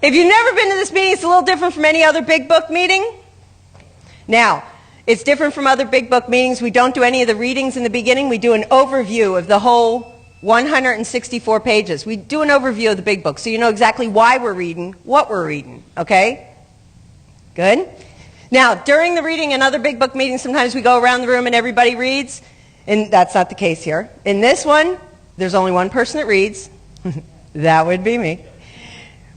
If you've never been to this meeting, it's a little different from any other big book meeting. Now, it's different from other big book meetings. We don't do any of the readings in the beginning. We do an overview of the whole 164 pages. We do an overview of the big book so you know exactly why we're reading, what we're reading, okay? Good? Now, during the reading in other big book meetings, sometimes we go around the room and everybody reads, and that's not the case here. In this one, there's only one person that reads. That would be me.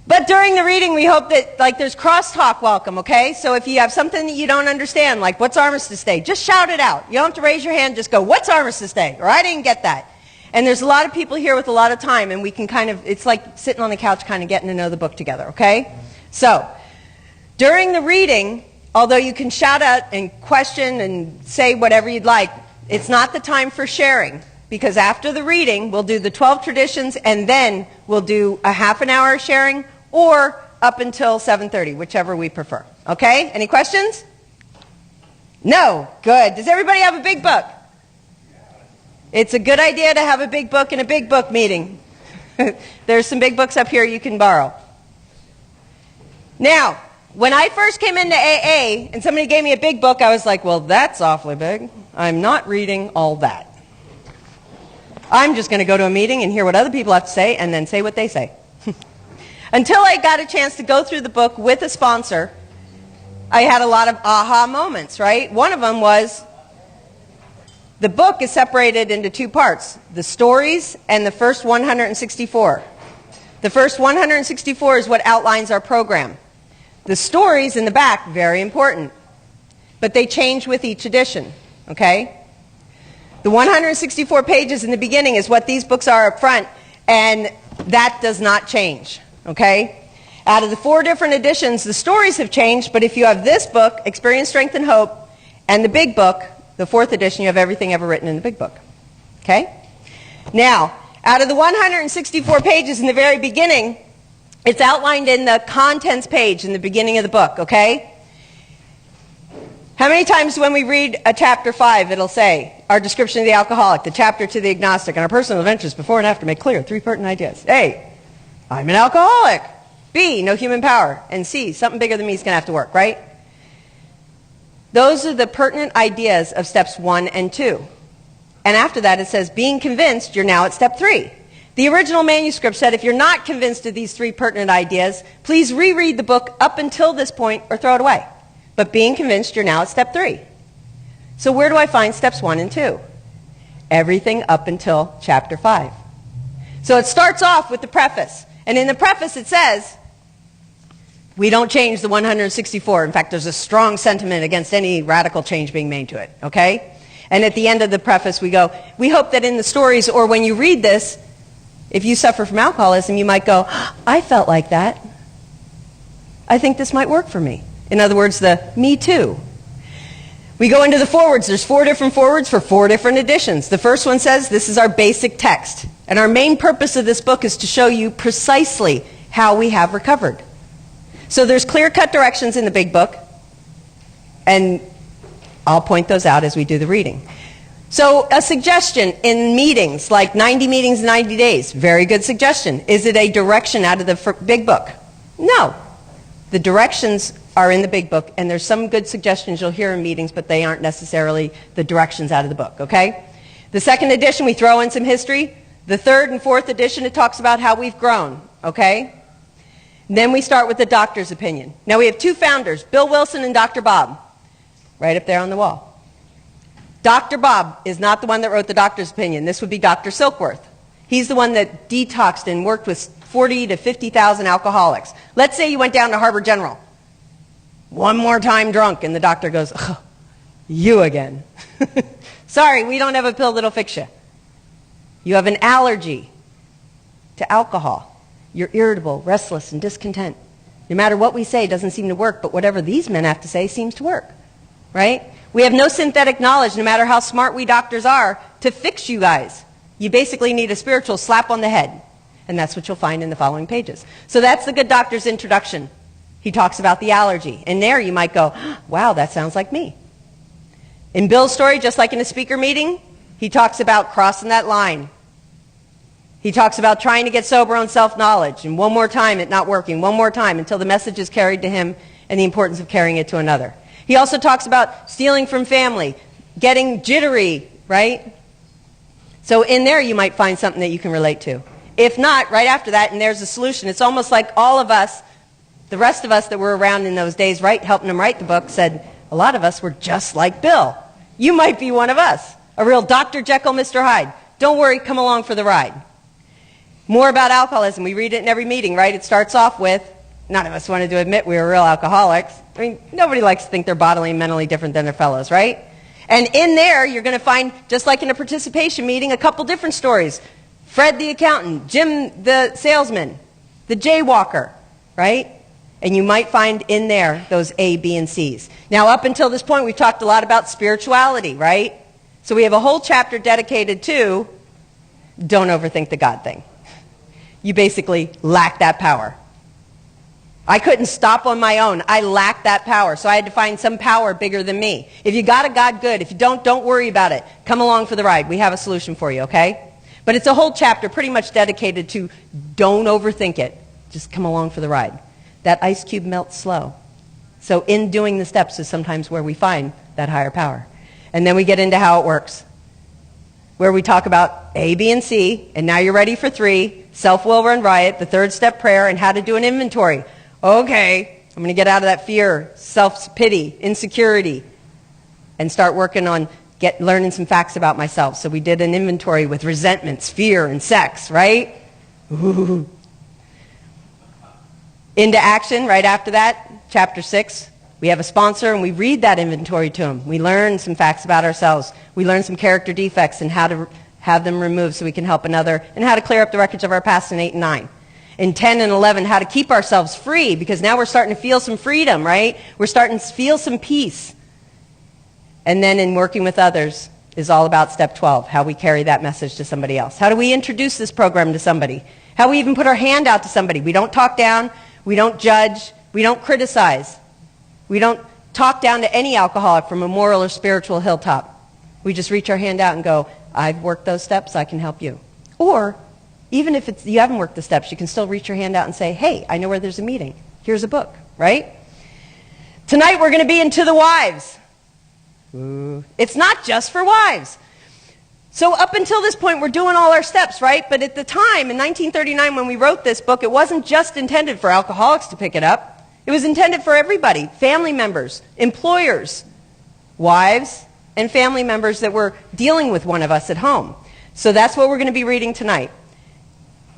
But during the reading, we hope that, there's crosstalk welcome, okay? So if you have something that you don't understand, like, what's Armistice Day? Just shout it out. You don't have to raise your hand, just go, what's Armistice Day? Or I didn't get that. And there's a lot of people here with a lot of time, and we can it's like sitting on the couch kind of getting to know the book together, okay? So, during the reading, although you can shout out and question and say whatever you'd like, it's not the time for sharing. Because after the reading, we'll do the 12 traditions, and then we'll do a half an hour of sharing, or up until 7:30, whichever we prefer. Okay? Any questions? No? Good. Does everybody have a big book? It's a good idea to have a big book in a big book meeting. There's some big books up here you can borrow. Now, when I first came into AA and somebody gave me a big book, I was like, well, that's awfully big. I'm not reading all that. I'm just going to go to a meeting and hear what other people have to say and then say what they say. Until I got a chance to go through the book with a sponsor, I had a lot of aha moments, right? One of them was the book is separated into two parts, the stories and the first 164. The first 164 is what outlines our program. The stories in the back, very important, but they change with each edition, okay? The 164 pages in the beginning is what these books are up front, and that does not change, okay? Out of the 4 different editions, the stories have changed, but if you have this book, Experience, Strength, and Hope, and the big book, the 4th edition, you have everything ever written in the big book, okay? Now, out of the 164 pages in the very beginning, it's outlined in the contents page in the beginning of the book, okay? How many times when we read a chapter 5, it'll say, our description of the alcoholic, the chapter to the agnostic, and our personal adventures before and after make clear 3 pertinent ideas. A, I'm an alcoholic. B, no human power. And C, something bigger than me is going to have to work, right? Those are the pertinent ideas of steps 1 and 2. And after that it says, being convinced, you're now at step 3. The original manuscript said, if you're not convinced of these 3 pertinent ideas, please reread the book up until this point or throw it away. But being convinced, you're now at step 3. So where do I find steps 1 and 2? Everything up until chapter 5. So it starts off with the preface. And in the preface it says, we don't change the 164. In fact, there's a strong sentiment against any radical change being made to it. Okay? And at the end of the preface we go, we hope that in the stories or when you read this, if you suffer from alcoholism, you might go, I felt like that. I think this might work for me. In other words, the me too. We go into the forwards. There's 4 different forwards for 4 different editions. The first one says, this is our basic text. And our main purpose of this book is to show you precisely how we have recovered. So there's clear-cut directions in the big book. And I'll point those out as we do the reading. So a suggestion in meetings, like 90 meetings in 90 days, very good suggestion. Is it a direction out of the big book? No. The directions are in the big book, and there's some good suggestions you'll hear in meetings, but they aren't necessarily the directions out of the book, okay? The second edition, we throw in some history. The 3rd and 4th edition, it talks about how we've grown, okay? And then we start with the doctor's opinion. Now we have 2 founders, Bill Wilson and Dr. Bob, right up there on the wall. Dr. Bob is not the one that wrote the doctor's opinion. This would be Dr. Silkworth. He's the one that detoxed and worked with 40 to 50,000 alcoholics. Let's say you went down to Harbor General. One more time drunk, and the doctor goes, oh, you again. Sorry, we don't have a pill that'll fix you. You have an allergy to alcohol. You're irritable, restless, and discontent. No matter what we say, it doesn't seem to work, but whatever these men have to say seems to work, right? We have no synthetic knowledge, no matter how smart we doctors are, to fix you guys. You basically need a spiritual slap on the head, and that's what you'll find in the following pages. So that's the good doctor's introduction. He talks about the allergy, and there you might go, wow, that sounds like me. In Bill's story, just like in a speaker meeting, he talks about crossing that line. He talks about trying to get sober on self-knowledge, and one more time it not working, one more time until the message is carried to him and the importance of carrying it to another. He also talks about stealing from family, getting jittery, right? So in there you might find something that you can relate to. If not, right after that, and there's a solution. It's almost like all of us, the rest of us that were around in those days, right, helping him write the book, said a lot of us were just like Bill. You might be one of us, a real Dr. Jekyll, Mr. Hyde. Don't worry, come along for the ride. More about alcoholism. We read it in every meeting, right? It starts off with, none of us wanted to admit we were real alcoholics. I mean, nobody likes to think they're bodily and mentally different than their fellows, right? And in there, you're going to find, just like in a participation meeting, a couple different stories. Fred the accountant, Jim the salesman, the jaywalker, right? And you might find in there those A, B, and C's. Now, up until this point, we've talked a lot about spirituality, right? So we have a whole chapter dedicated to don't overthink the God thing. You basically lack that power. I couldn't stop on my own. I lacked that power, so I had to find some power bigger than me. If you got a God, good. If you don't worry about it. Come along for the ride. We have a solution for you, okay? But it's a whole chapter pretty much dedicated to don't overthink it. Just come along for the ride. That ice cube melts slow. So in doing the steps is sometimes where we find that higher power. And then we get into how it works, where we talk about A, B, and C, and now you're ready for 3, self-will run riot, the 3rd step prayer, and how to do an inventory. Okay, I'm going to get out of that fear, self-pity, insecurity, and start working on learning some facts about myself. So we did an inventory with resentments, fear, and sex, right? Ooh. Into action, right after that, chapter 6. We have a sponsor, and we read that inventory to him. We learn some facts about ourselves. We learn some character defects and how to have them removed so we can help another, and how to clear up the records of our past in 8 and 9. In 10 and 11, how to keep ourselves free, because now we're starting to feel some freedom, right? We're starting to feel some peace. And then in working with others is all about step 12, how we carry that message to somebody else. How do we introduce this program to somebody? How we even put our hand out to somebody. We don't talk down, we don't judge, we don't criticize. We don't talk down to any alcoholic from a moral or spiritual hilltop. We just reach our hand out and go, I've worked those steps, I can help you. Or, even if you haven't worked the steps, you can still reach your hand out and say, hey, I know where there's a meeting. Here's a book, right? Tonight we're going to be into the wives. Ooh. It's not just for wives. So up until this point, we're doing all our steps, right? But at the time, in 1939, when we wrote this book, it wasn't just intended for alcoholics to pick it up. It was intended for everybody, family members, employers, wives, and family members that were dealing with one of us at home. So that's what we're going to be reading tonight.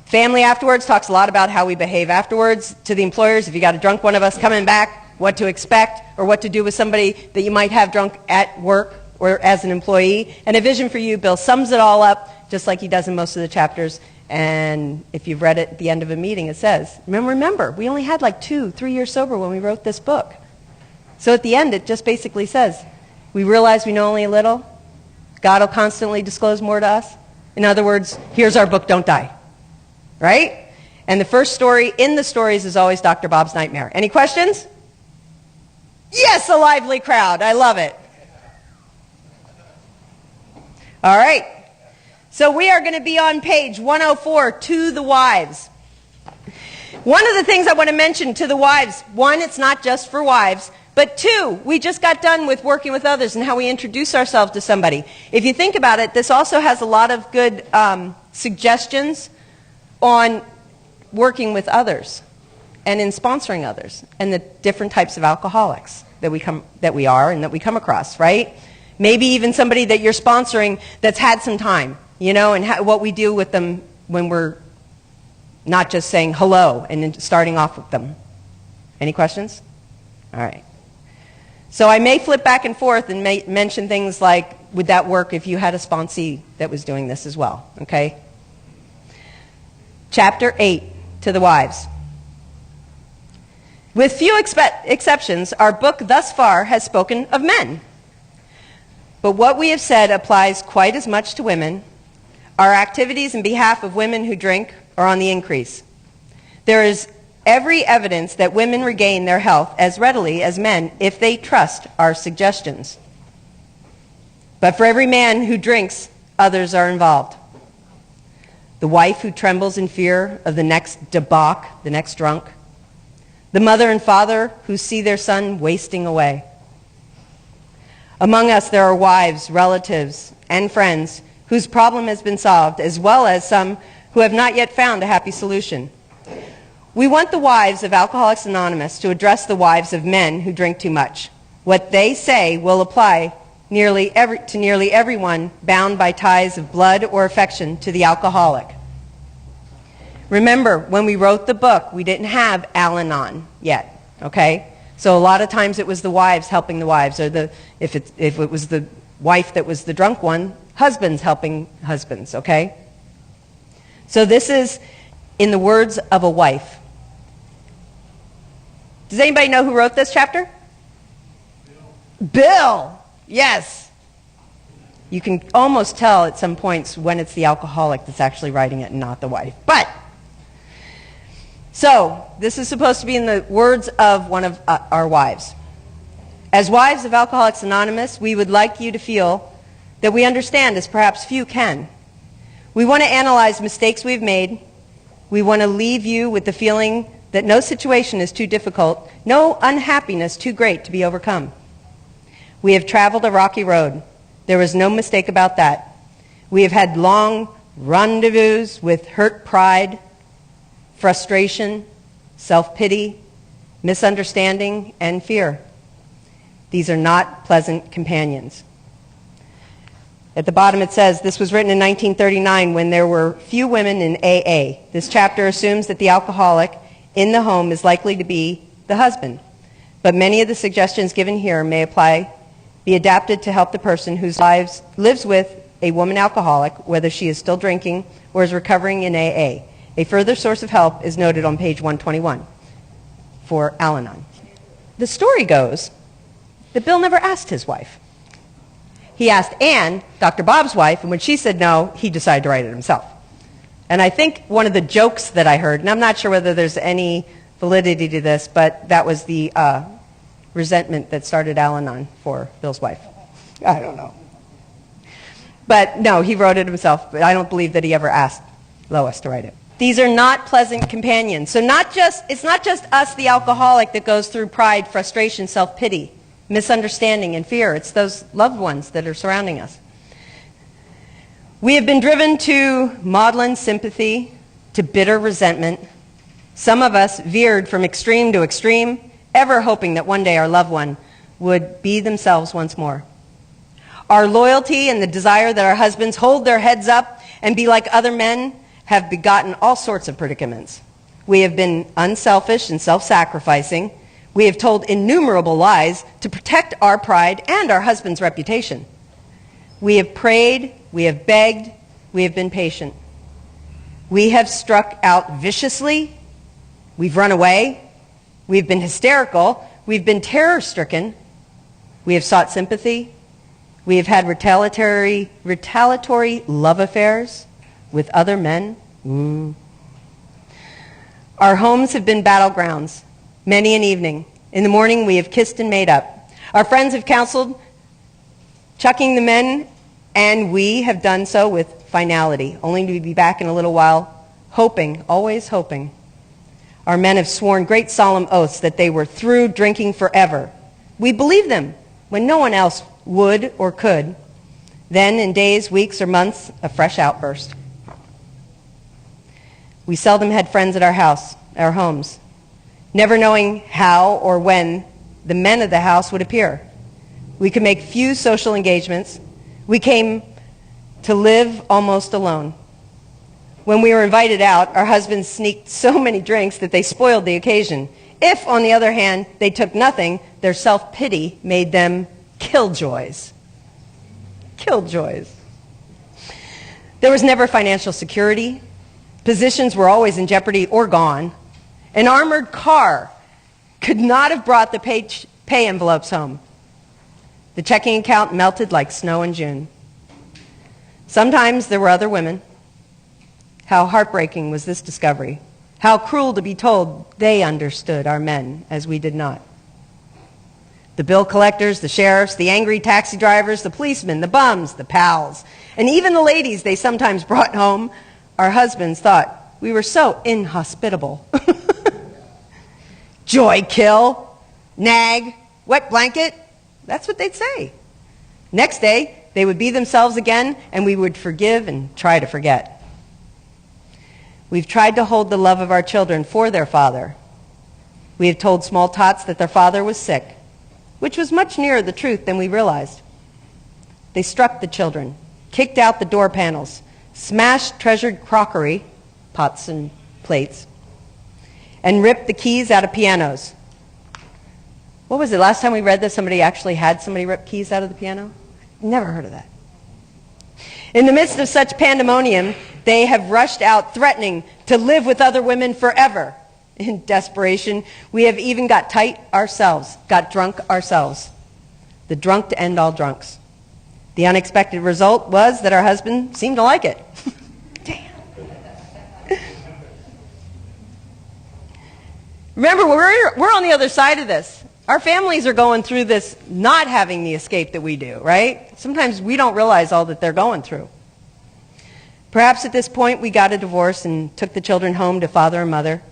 Family afterwards talks a lot about how we behave afterwards to the employers. If you got a drunk one of us coming back, what to expect or what to do with somebody that you might have drunk at work or as an employee. And A Vision for You, Bill sums it all up just like he does in most of the chapters. And if you've read it at the end of a meeting, it says, remember, we only had like 2-3 years sober when we wrote this book. So at the end, it just basically says, we realize we know only a little. God will constantly disclose more to us. In other words, here's our book, Don't Die. Right? And the first story in the stories is always Dr. Bob's Nightmare. Any questions? Yes, a lively crowd. I love it. All right. So we are going to be on page 104, To the Wives. One of the things I want to mention to the wives, one, it's not just for wives, but two, we just got done with working with others and how we introduce ourselves to somebody. If you think about it, this also has a lot of good suggestions on working with others and in sponsoring others and the different types of alcoholics that we are and that we come across, right? Maybe even somebody that you're sponsoring that's had some time, you know, and what we do with them when we're not just saying hello and then starting off with them. Any questions? All right. So I may flip back and forth and mention things like, would that work if you had a sponsee that was doing this as well? Okay? Chapter 8, To the Wives. With few exceptions, our book thus far has spoken of men. But what we have said applies quite as much to women. Our activities in behalf of women who drink are on the increase. There is every evidence that women regain their health as readily as men if they trust our suggestions. But for every man who drinks, others are involved. the wife who trembles in fear of the next debauch, the next drunk, the mother and father who see their son wasting away. Among us, there are wives, relatives, and friends whose problem has been solved, as well as some who have not yet found a happy solution. We want the wives of Alcoholics Anonymous to address the wives of men who drink too much. What they say will apply to nearly everyone bound by ties of blood or affection to the alcoholic. Remember, when we wrote the book, we didn't have Al-Anon yet, okay? So a lot of times it was the wives helping the wives, or if it was the wife that was the drunk one, husbands helping husbands, okay? So this is in the words of a wife. Does anybody know who wrote this chapter? Bill! Yes. You can almost tell at some points when it's the alcoholic that's actually writing it and not the wife. So, this is supposed to be in the words of one of our wives. As wives of Alcoholics Anonymous, we would like you to feel that we understand as perhaps few can. We want to analyze mistakes we've made. We want to leave you with the feeling that no situation is too difficult, no unhappiness too great to be overcome. We have traveled a rocky road. There is no mistake about that. We have had long rendezvous with hurt pride, frustration, self-pity, misunderstanding, and fear. These are not pleasant companions. At the bottom it says, this was written in 1939 when there were few women in AA. This chapter assumes that the alcoholic in the home is likely to be the husband. But many of the suggestions given here may be adapted to help the person whose lives with a woman alcoholic, whether she is still drinking or is recovering in AA. A further source of help is noted on page 121 for Al-Anon. The story goes that Bill never asked his wife. He asked Ann, Dr. Bob's wife, and when she said no, he decided to write it himself. And I think one of the jokes that I heard, and I'm not sure whether there's any validity to this, but that was the resentment that started Al-Anon for Bill's wife. I don't know. But no, he wrote it himself, but I don't believe that he ever asked Lois to write it. These are not pleasant companions. So it's not just us, the alcoholic, that goes through pride, frustration, self-pity, misunderstanding, and fear. It's those loved ones that are surrounding us. We have been driven to maudlin sympathy, to bitter resentment. Some of us veered from extreme to extreme, ever hoping that one day our loved one would be themselves once more. Our loyalty and the desire that our husbands hold their heads up and be like other men have begotten all sorts of predicaments. We have been unselfish and self-sacrificing. We have told innumerable lies to protect our pride and our husband's reputation. We have prayed, we have begged, we have been patient. We have struck out viciously, we've run away, we've been hysterical, we've been terror-stricken, we have sought sympathy, we have had retaliatory love affairs with other men. Our homes have been battlegrounds, many an evening. In the morning we have kissed and made up. Our friends have counseled chucking the men, and we have done so with finality, only to be back in a little while, hoping, always hoping. Our men have sworn great solemn oaths that they were through drinking forever. We believe them when no one else would or could. Then, in days, weeks, or months, a fresh outburst. We seldom had friends at our homes, never knowing how or when the men of the house would appear. We could make few social engagements. We came to live almost alone. When we were invited out, our husbands sneaked so many drinks that they spoiled the occasion. If, on the other hand, they took nothing, their self-pity made them killjoys. Killjoys. There was never financial security. Positions were always in jeopardy or gone. An armored car could not have brought the pay envelopes home. The checking account melted like snow in June. Sometimes there were other women. How heartbreaking was this discovery. How cruel to be told they understood our men as we did not. The bill collectors, the sheriffs, the angry taxi drivers, the policemen, the bums, the pals, and even the ladies they sometimes brought home our husbands thought we were so inhospitable. Joy kill, nag, wet blanket. That's what they'd say. Next day, they would be themselves again, and we would forgive and try to forget. We've tried to hold the love of our children for their father. We have told small tots that their father was sick, which was much nearer the truth than we realized. They struck the children, kicked out the door panels, smashed treasured crockery, pots and plates, and ripped the keys out of pianos. What was it? Last time we read this, somebody actually had somebody rip keys out of the piano? Never heard of that. In the midst of such pandemonium, they have rushed out threatening to live with other women forever. In desperation, we have even got tight ourselves, got drunk ourselves. The drunk to end all drunks. The unexpected result was that our husband seemed to like it. Damn. Remember, we're on the other side of this. Our families are going through this not having the escape that we do, right? Sometimes we don't realize all that they're going through. Perhaps at this point we got a divorce and took the children home to father and mother.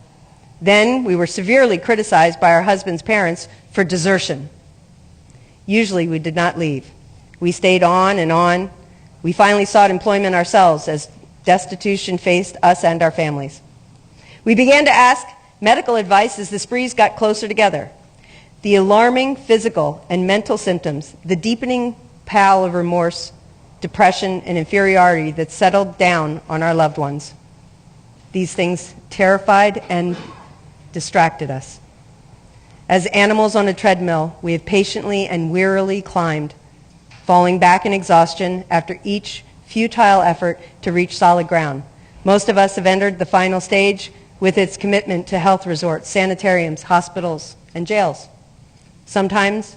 Then we were severely criticized by our husband's parents for desertion. Usually we did not leave. We stayed on and on. We finally sought employment ourselves as destitution faced us and our families. We began to ask medical advice as the sprees got closer together. The alarming physical and mental symptoms, the deepening pall of remorse, depression, and inferiority that settled down on our loved ones. These things terrified and distracted us. As animals on a treadmill, we have patiently and wearily climbed, falling back in exhaustion after each futile effort to reach solid ground. Most of us have entered the final stage with its commitment to health resorts, sanitariums, hospitals, and jails. Sometimes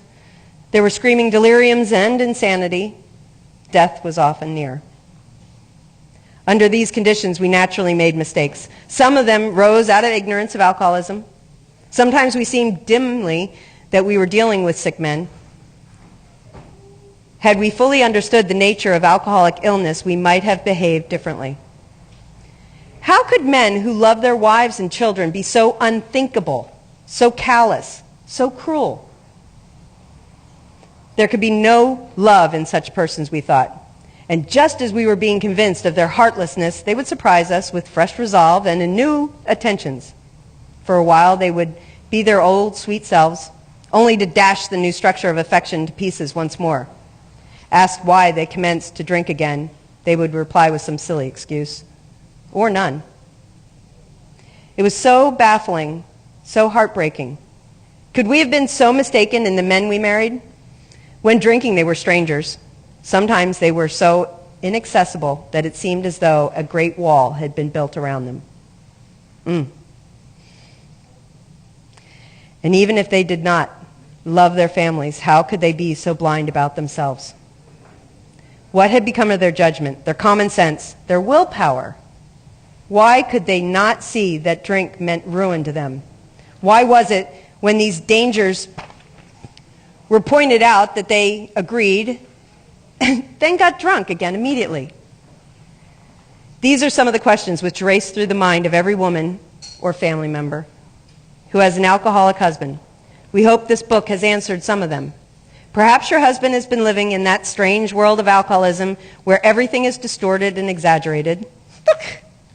there were screaming deliriums and insanity. Death was often near. Under these conditions, we naturally made mistakes. Some of them rose out of ignorance of alcoholism. Sometimes we seemed dimly that we were dealing with sick men. Had we fully understood the nature of alcoholic illness, we might have behaved differently. How could men who love their wives and children be so unthinkable, so callous, so cruel? There could be no love in such persons, we thought. And just as we were being convinced of their heartlessness, they would surprise us with fresh resolve and new attentions. For a while, they would be their old, sweet selves, only to dash the new structure of affection to pieces once more. Asked why they commenced to drink again, they would reply with some silly excuse, or none. It was so baffling, so heartbreaking. Could we have been so mistaken in the men we married? When drinking, they were strangers. Sometimes they were so inaccessible that it seemed as though a great wall had been built around them. And even if they did not love their families, how could they be so blind about themselves? What had become of their judgment, their common sense, their willpower? Why could they not see that drink meant ruin to them? Why was it when these dangers were pointed out that they agreed and then got drunk again immediately? These are some of the questions which race through the mind of every woman or family member who has an alcoholic husband. We hope this book has answered some of them. Perhaps your husband has been living in that strange world of alcoholism where everything is distorted and exaggerated.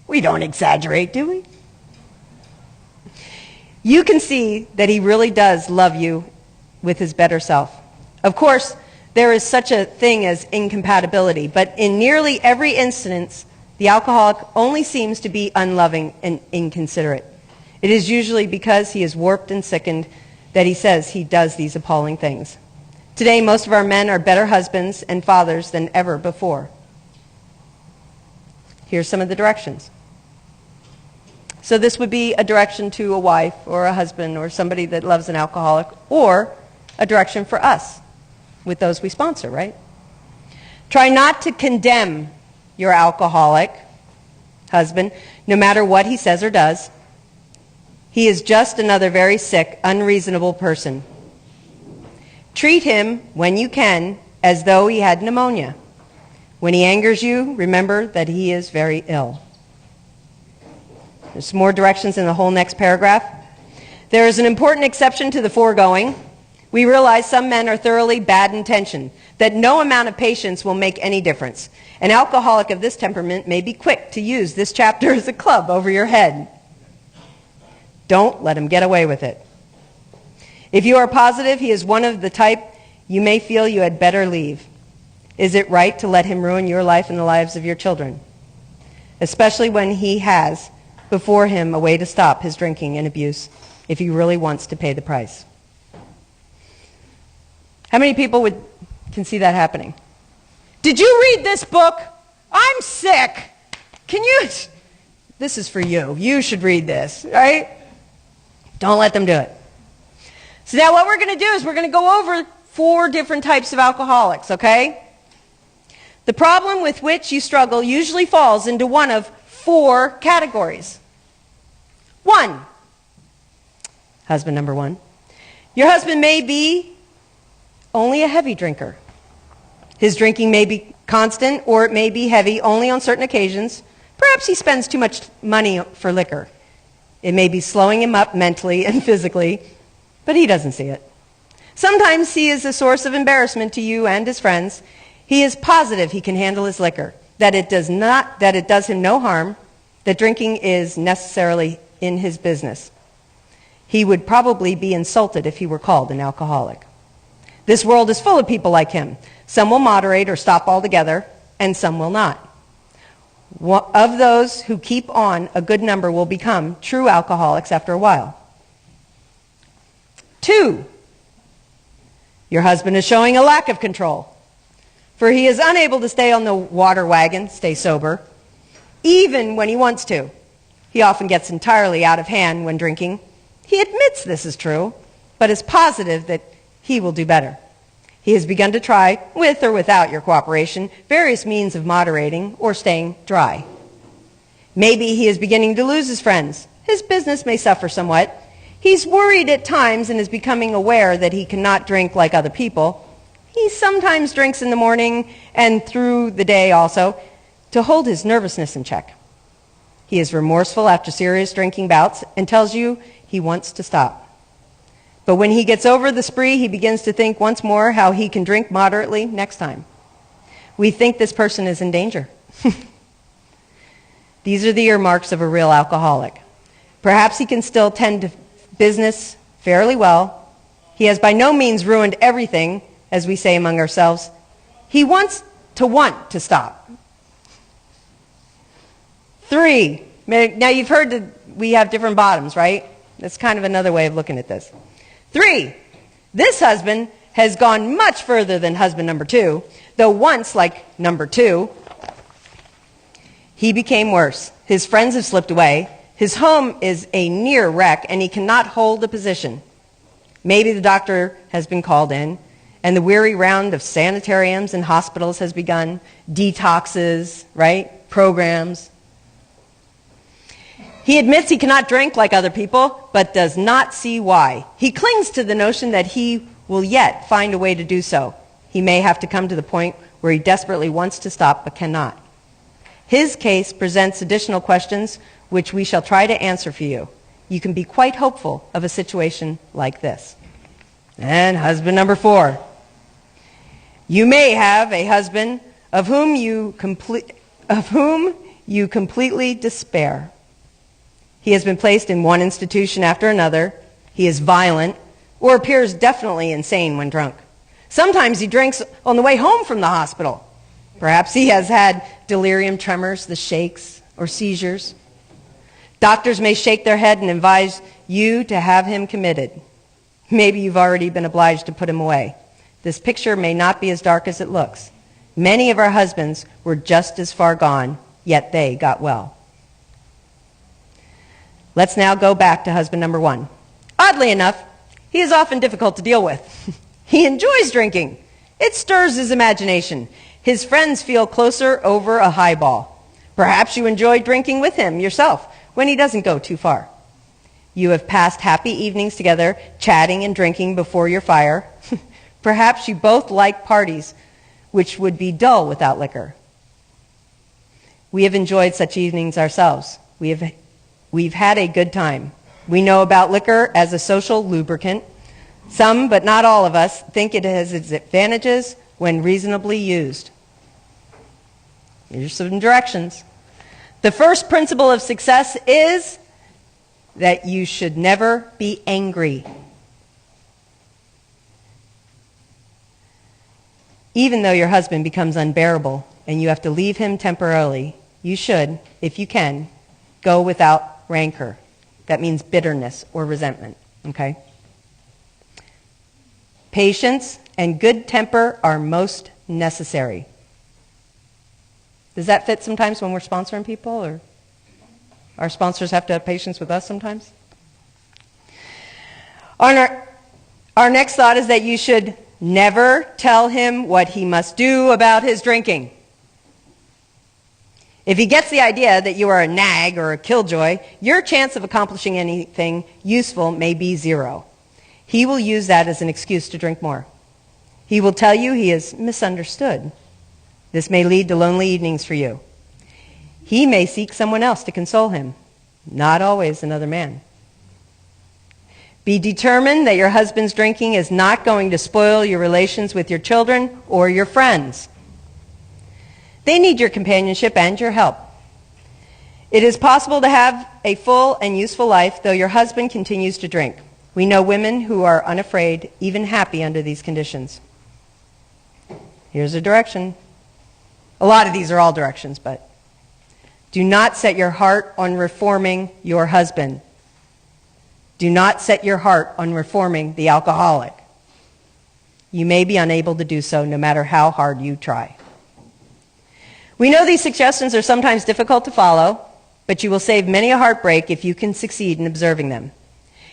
We don't exaggerate, do we? You can see that he really does love you with his better self. Of course, there is such a thing as incompatibility, but in nearly every instance, the alcoholic only seems to be unloving and inconsiderate. It is usually because he is warped and sickened that he says he does these appalling things. Today, most of our men are better husbands and fathers than ever before. Here's some of the directions. So this would be a direction to a wife or a husband or somebody that loves an alcoholic, or a direction for us with those we sponsor, right? Try not to condemn your alcoholic husband, no matter what he says or does. He is just another very sick, unreasonable person. Treat him, when you can, as though he had pneumonia. When he angers you, remember that he is very ill. There's more directions in the whole next paragraph. There is an important exception to the foregoing. We realize some men are thoroughly bad intentioned, that no amount of patience will make any difference. An alcoholic of this temperament may be quick to use this chapter as a club over your head. Don't let him get away with it. If you are positive he is one of the type, you may feel you had better leave. Is it right to let him ruin your life and the lives of your children? Especially when he has before him a way to stop his drinking and abuse, if he really wants to pay the price. How many people can see that happening? Did you read this book? I'm sick. This is for you. You should read this, right? Don't let them do it. So now what we're going to do is we're going to go over 4 different types of alcoholics, okay? The problem with which you struggle usually falls into one of 4 categories. 1, husband number 1. Your husband may be only a heavy drinker. His drinking may be constant or it may be heavy only on certain occasions. Perhaps he spends too much money for liquor. It may be slowing him up mentally and physically, but he doesn't see it. Sometimes he is a source of embarrassment to you and his friends. He is positive he can handle his liquor, that it does him no harm, that drinking is necessarily in his business. He would probably be insulted if he were called an alcoholic. This world is full of people like him. Some will moderate or stop altogether, and some will not. Of those who keep on, a good number will become true alcoholics after a while. 2, your husband is showing a lack of control, for he is unable to stay on the water wagon, stay sober, even when he wants to. He often gets entirely out of hand when drinking. He admits this is true, but is positive that he will do better. He has begun to try, with or without your cooperation, various means of moderating or staying dry. Maybe he is beginning to lose his friends. His business may suffer somewhat. He's worried at times and is becoming aware that he cannot drink like other people. He sometimes drinks in the morning and through the day also to hold his nervousness in check. He is remorseful after serious drinking bouts and tells you he wants to stop. But when he gets over the spree, he begins to think once more how he can drink moderately next time. We think this person is in danger. These are the earmarks of a real alcoholic. Perhaps he can still tend to business fairly well. He has by no means ruined everything, as we say among ourselves. He wants to stop. 3, now you've heard that we have different bottoms, right? That's kind of another way of looking at this. 3, this husband has gone much further than husband number 2, though once, like number 2, he became worse. His friends have slipped away. His home is a near wreck, and he cannot hold a position. Maybe the doctor has been called in, and the weary round of sanitariums and hospitals has begun, detoxes, right, programs. He admits he cannot drink like other people, but does not see why. He clings to the notion that he will yet find a way to do so. He may have to come to the point where he desperately wants to stop but cannot. His case presents additional questions which we shall try to answer for you. You can be quite hopeful of a situation like this. And husband number 4. You may have a husband of whom you completely despair. He has been placed in one institution after another. He is violent or appears definitely insane when drunk. Sometimes he drinks on the way home from the hospital. Perhaps he has had delirium tremors, the shakes, or seizures. Doctors may shake their head and advise you to have him committed. Maybe you've already been obliged to put him away. This picture may not be as dark as it looks. Many of our husbands were just as far gone, yet they got well. Let's now go back to husband number 1. Oddly enough, he is often difficult to deal with. He enjoys drinking. It stirs his imagination. His friends feel closer over a highball. Perhaps you enjoy drinking with him yourself when he doesn't go too far. You have passed happy evenings together, chatting and drinking before your fire. Perhaps you both like parties, which would be dull without liquor. We have enjoyed such evenings ourselves. we've had a good time. We know about liquor as a social lubricant. Some, but not all of us, think it has its advantages when reasonably used. Here's some directions. The first principle of success is that you should never be angry. Even though your husband becomes unbearable and you have to leave him temporarily, you should, if you can, go without rancor. That means bitterness or resentment, okay? Patience and good temper are most necessary. Does that fit sometimes when we're sponsoring people, or our sponsors have to have patience with us sometimes? Our next thought is that you should never tell him what he must do about his drinking. If he gets the idea that you are a nag or a killjoy, your chance of accomplishing anything useful may be zero. He will use that as an excuse to drink more. He will tell you he is misunderstood. This may lead to lonely evenings for you. He may seek someone else to console him, not always another man. Be determined that your husband's drinking is not going to spoil your relations with your children or your friends. They need your companionship and your help. It is possible to have a full and useful life, though your husband continues to drink. We know women who are unafraid, even happy under these conditions. Here's a direction. A lot of these are all directions, but do not set your heart on reforming your husband. Do not set your heart on reforming the alcoholic. You may be unable to do so no matter how hard you try. We know these suggestions are sometimes difficult to follow, but you will save many a heartbreak if you can succeed in observing them.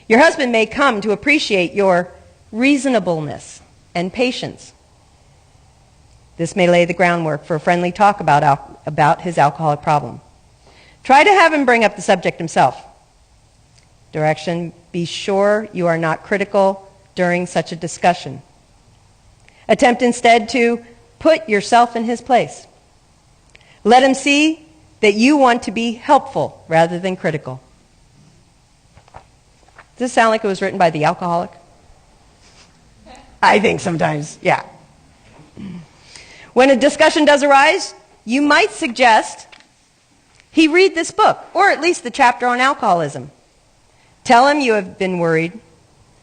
Your husband may come to appreciate your reasonableness and patience. This may lay the groundwork for a friendly talk about his alcoholic problem. Try to have him bring up the subject himself. Direction: be sure you are not critical during such a discussion. Attempt instead to put yourself in his place. Let him see that you want to be helpful rather than critical. Does this sound like it was written by the alcoholic? I think sometimes, yeah. When a discussion does arise, you might suggest he read this book, or at least the chapter on alcoholism. Tell him you have been worried,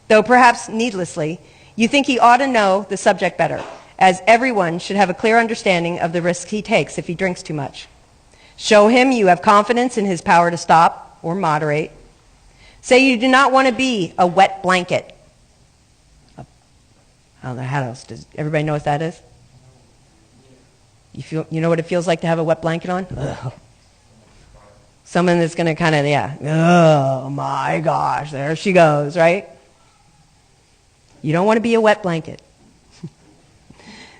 though perhaps needlessly. You think he ought to know the subject better, as everyone should have a clear understanding of the risks he takes if he drinks too much. Show him you have confidence in his power to stop or moderate. Say you do not want to be a wet blanket. I don't know how else. Does everybody know what that is? You know what it feels like to have a wet blanket on? Ugh. Someone that's going to kind of, oh my gosh, there she goes, right? You don't want to be a wet blanket.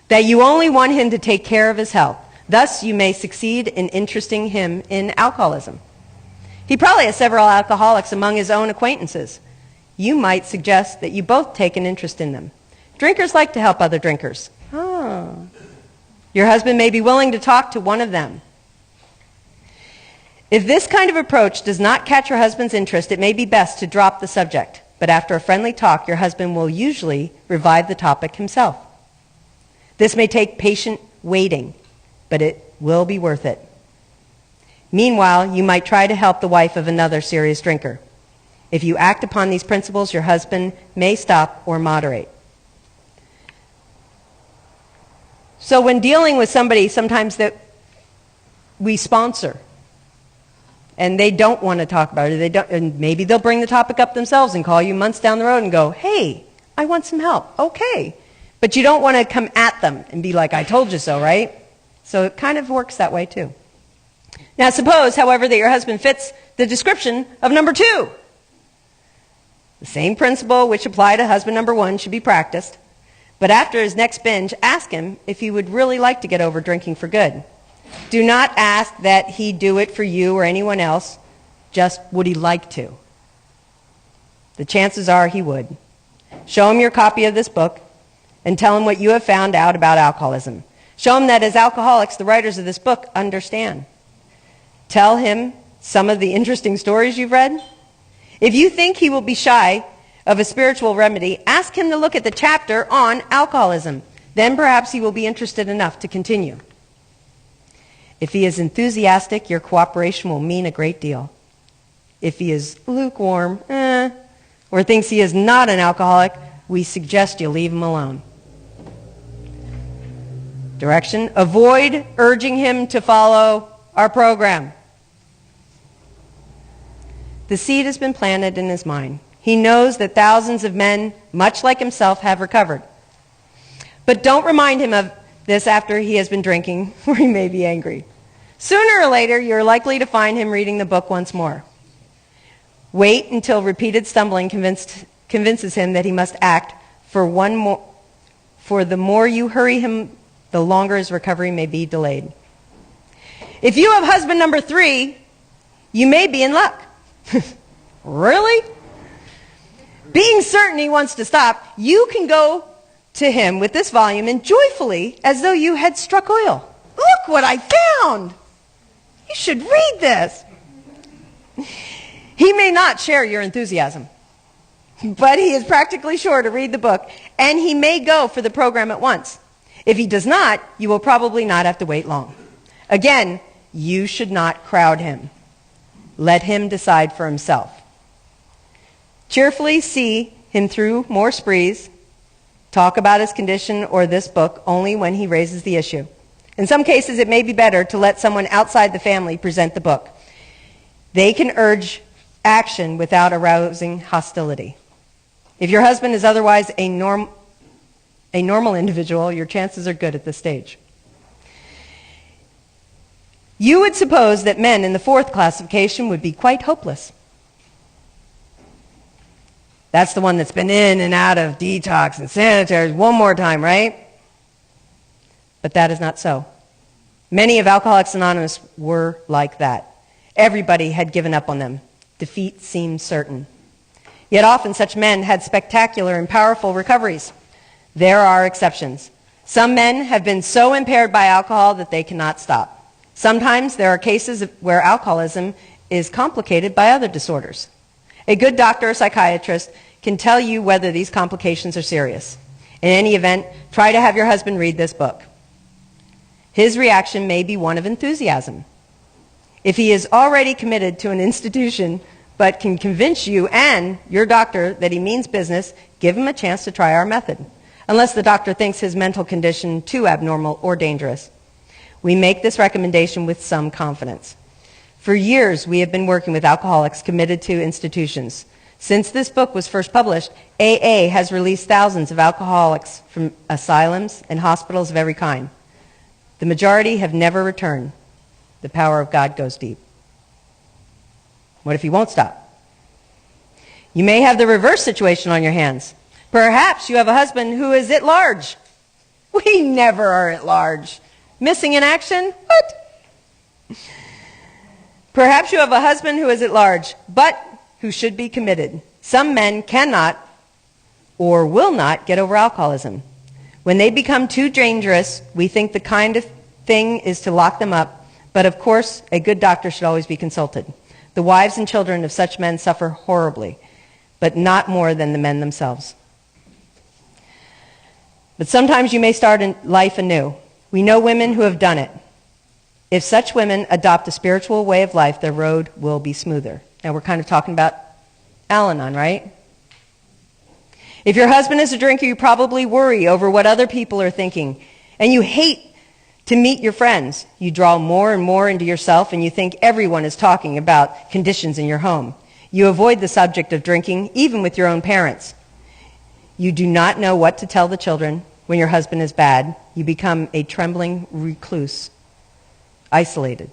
That you only want him to take care of his health. Thus, you may succeed in interesting him in alcoholism. He probably has several alcoholics among his own acquaintances. You might suggest that you both take an interest in them. Drinkers like to help other drinkers. Oh. Your husband may be willing to talk to one of them. If this kind of approach does not catch your husband's interest, it may be best to drop the subject. But after a friendly talk, your husband will usually revive the topic himself. This may take patient waiting, but it will be worth it. Meanwhile, you might try to help the wife of another serious drinker. If you act upon these principles, your husband may stop or moderate. So when dealing with somebody sometimes that we sponsor, and they don't want to talk about it, and maybe they'll bring the topic up themselves and call you months down the road and go, hey, I want some help. Okay. But you don't want to come at them and be like, I told you so, right? So it kind of works that way too. Now suppose, however, that your husband fits the description of number 2. The same principle which applied to husband number 1 should be practiced. But after his next binge, ask him if he would really like to get over drinking for good. Do not ask that he do it for you or anyone else, just would he like to. The chances are he would. Show him your copy of this book and tell him what you have found out about alcoholism. Show him that as alcoholics, the writers of this book understand. Tell him some of the interesting stories you've read? If you think he will be shy of a spiritual remedy, ask him to look at the chapter on alcoholism. Then perhaps he will be interested enough to continue. If he is enthusiastic, your cooperation will mean a great deal. If he is lukewarm, or thinks he is not an alcoholic, we suggest you leave him alone. Direction: avoid urging him to follow our program. The seed has been planted in his mind. He knows that thousands of men, much like himself, have recovered. But don't remind him of this after he has been drinking, or he may be angry. Sooner or later, you're likely to find him reading the book once more. Wait until repeated stumbling convinces him that he must act. For the more you hurry him, the longer his recovery may be delayed. If you have husband number 3, you may be in luck. Really? Being certain he wants to stop, you can go to him with this volume and joyfully, as though you had struck oil. Look what I found! You should read this. He may not share your enthusiasm, but he is practically sure to read the book, and he may go for the program at once. If he does not, you will probably not have to wait long. Again, you should not crowd him. Let him decide for himself. Cheerfully see him through more sprees. Talk about his condition or this book only when he raises the issue. In some cases, it may be better to let someone outside the family present the book. They can urge action without arousing hostility. If your husband is otherwise a normal individual, your chances are good at this stage. You would suppose that men in the 4th classification would be quite hopeless. That's the one that's been in and out of detox and sanitaries one more time, right? But that is not so. Many of Alcoholics Anonymous were like that. Everybody had given up on them. Defeat seemed certain. Yet often such men had spectacular and powerful recoveries. There are exceptions. Some men have been so impaired by alcohol that they cannot stop. Sometimes there are cases where alcoholism is complicated by other disorders. A good doctor or psychiatrist can tell you whether these complications are serious. In any event, try to have your husband read this book. His reaction may be one of enthusiasm. If he is already committed to an institution but can convince you and your doctor that he means business, give him a chance to try our method, unless the doctor thinks his mental condition too abnormal or dangerous. We make this recommendation with some confidence. For years, we have been working with alcoholics committed to institutions. Since this book was first published, AA has released thousands of alcoholics from asylums and hospitals of every kind. The majority have never returned. The power of God goes deep. What if he won't stop? You may have the reverse situation on your hands. Perhaps you have a husband who is at large. We never are at large. Missing in action? What? Perhaps you have a husband who is at large, but who should be committed. Some men cannot or will not get over alcoholism. When they become too dangerous, we think the kind of thing is to lock them up, but of course, a good doctor should always be consulted. The wives and children of such men suffer horribly, but not more than the men themselves. But sometimes you may start life anew. We know women who have done it. If such women adopt a spiritual way of life, their road will be smoother. Now we're kind of talking about Al-Anon, right? If your husband is a drinker, you probably worry over what other people are thinking, and you hate to meet your friends. You draw more and more into yourself, and you think everyone is talking about conditions in your home. You avoid the subject of drinking, even with your own parents. You do not know what to tell the children when your husband is bad. You become a trembling recluse, isolated,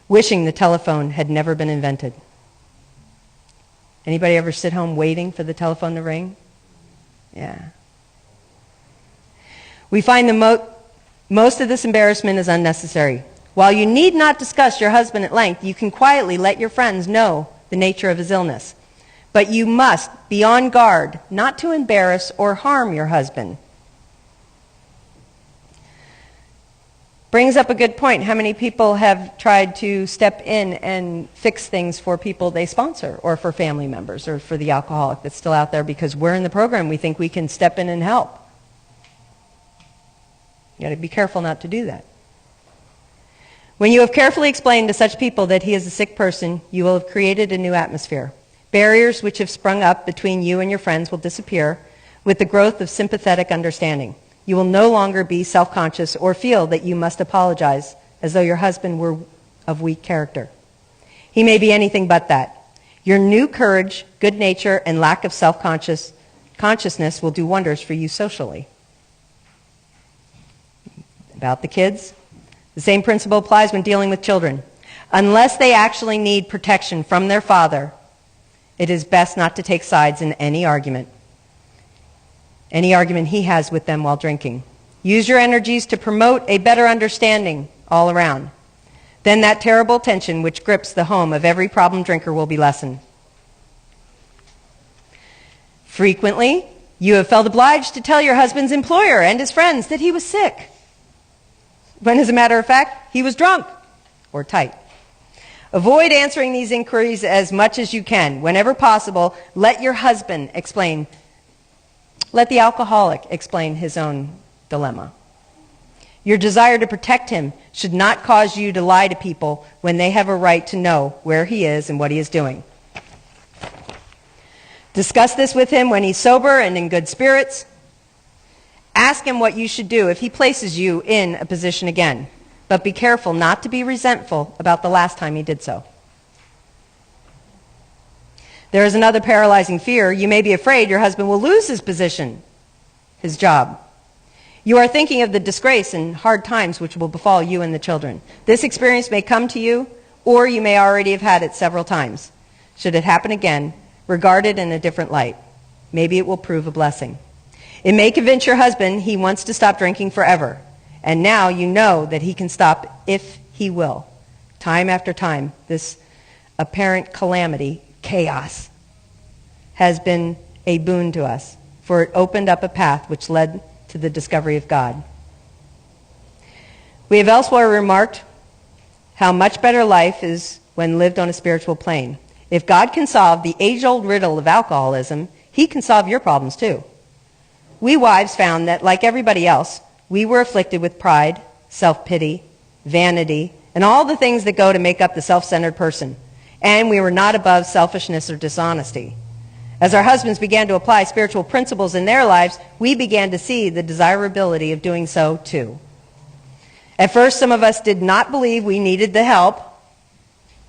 wishing the telephone had never been invented. Anybody ever sit home waiting for the telephone to ring? Yeah. We find most of this embarrassment is unnecessary. While you need not discuss your husband at length, you can quietly let your friends know the nature of his illness. But you must be on guard not to embarrass or harm your husband. Brings up a good point. How many people have tried to step in and fix things for people they sponsor, or for family members, or for the alcoholic that's still out there because we're in the program, we think we can step in and help? You got to be careful not to do that. When you have carefully explained to such people that he is a sick person, you will have created a new atmosphere. Barriers which have sprung up between you and your friends will disappear with the growth of sympathetic understanding. You will no longer be self-conscious or feel that you must apologize as though your husband were of weak character. He may be anything but that. Your new courage, good nature, and lack of self-consciousness will do wonders for you socially. About the kids, the same principle applies when dealing with children. Unless they actually need protection from their father, it is best not to take sides in any argument he has with them while drinking. Use your energies to promote a better understanding all around. Then that terrible tension which grips the home of every problem drinker will be lessened. Frequently, you have felt obliged to tell your husband's employer and his friends that he was sick, when as a matter of fact, he was drunk or tight. Avoid answering these inquiries as much as you can. Whenever possible, let your husband explain. Let the alcoholic explain his own dilemma. Your desire to protect him should not cause you to lie to people when they have a right to know where he is and what he is doing. Discuss this with him when he's sober and in good spirits. Ask him what you should do if he places you in a position again, but be careful not to be resentful about the last time he did so. There is another paralyzing fear. You may be afraid your husband will lose his position, his job. You are thinking of the disgrace and hard times which will befall you and the children. This experience may come to you, or you may already have had it several times. Should it happen again, regard it in a different light. Maybe it will prove a blessing. It may convince your husband he wants to stop drinking forever, and now you know that he can stop if he will. Time after time, this apparent calamity, chaos, has been a boon to us, for it opened up a path which led to the discovery of God. We have elsewhere remarked how much better life is when lived on a spiritual plane. If God can solve the age-old riddle of alcoholism, he can solve your problems too. We wives found that, like everybody else, we were afflicted with pride, self-pity, vanity, and all the things that go to make up the self-centered person. And we were not above selfishness or dishonesty. As our husbands began to apply spiritual principles in their lives, we began to see the desirability of doing so too. At first, some of us did not believe we needed the help.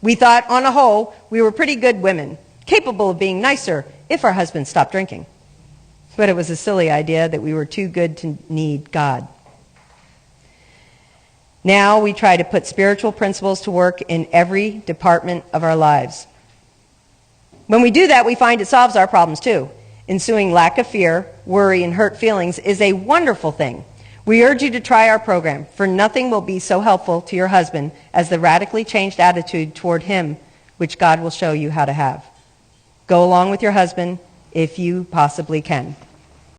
We thought, on a whole, we were pretty good women, capable of being nicer if our husbands stopped drinking. But it was a silly idea that we were too good to need God. Now we try to put spiritual principles to work in every department of our lives. When we do that, we find it solves our problems too. Ensuing lack of fear, worry, and hurt feelings is a wonderful thing. We urge you to try our program, for nothing will be so helpful to your husband as the radically changed attitude toward him which God will show you how to have. Go along with your husband if you possibly can.